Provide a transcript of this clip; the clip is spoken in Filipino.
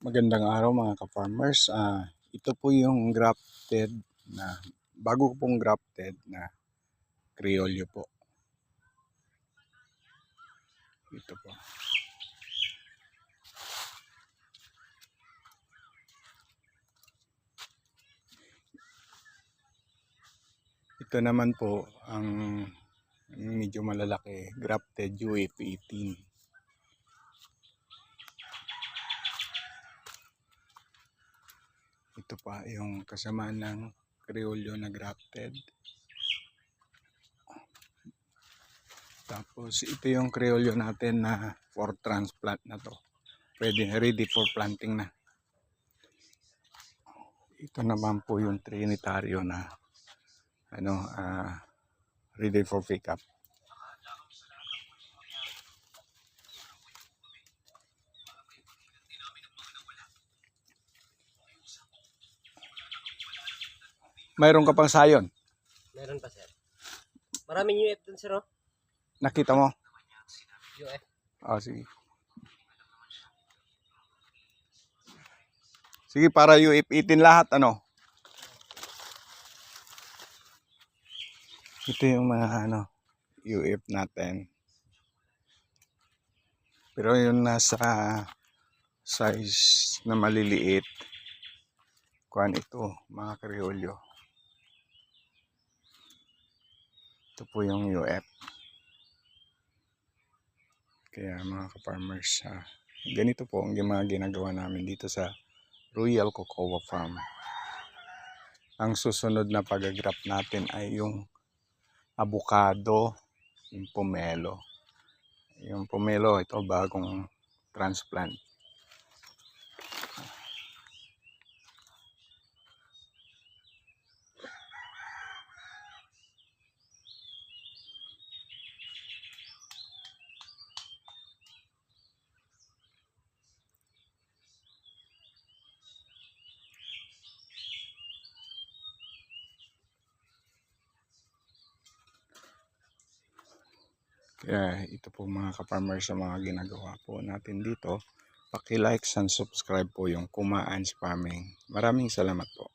Magandang araw mga ka-farmers. Ito po yung grafted na bago pong grafted na Criollo po. Ito po. Ito naman po ang medyo malalaki, grafted UF18. Ito pa yung kasamaan ng Criollo na grafted. Tapos ito yung Criollo natin na for transplant na to. Ready for planting na. Ito naman po yung Trinitario na ready for pickup. Mayroon ka pang sayon? Meron pa, sir. Maraming UF dun, sir, oh. Nakita mo? UF. Sige. Sige, para UF18 lahat, Ito yung mga, UF natin. Pero yung nasa size na maliliit, kuhan ito, mga Criollo. Ito po yung UF. Kaya mga ka-farmers, ganito po ang mga ginagawa namin dito sa Royal Cocoa Farm. Ang susunod na pag-graft natin ay yung avocado, yung pomelo. Yung pomelo, ito bagong transplant. Kaya ito po mga ka-farmers sa mga ginagawa po natin dito. Paki-like and subscribe po yung Kumaan's Farming. Maraming salamat po.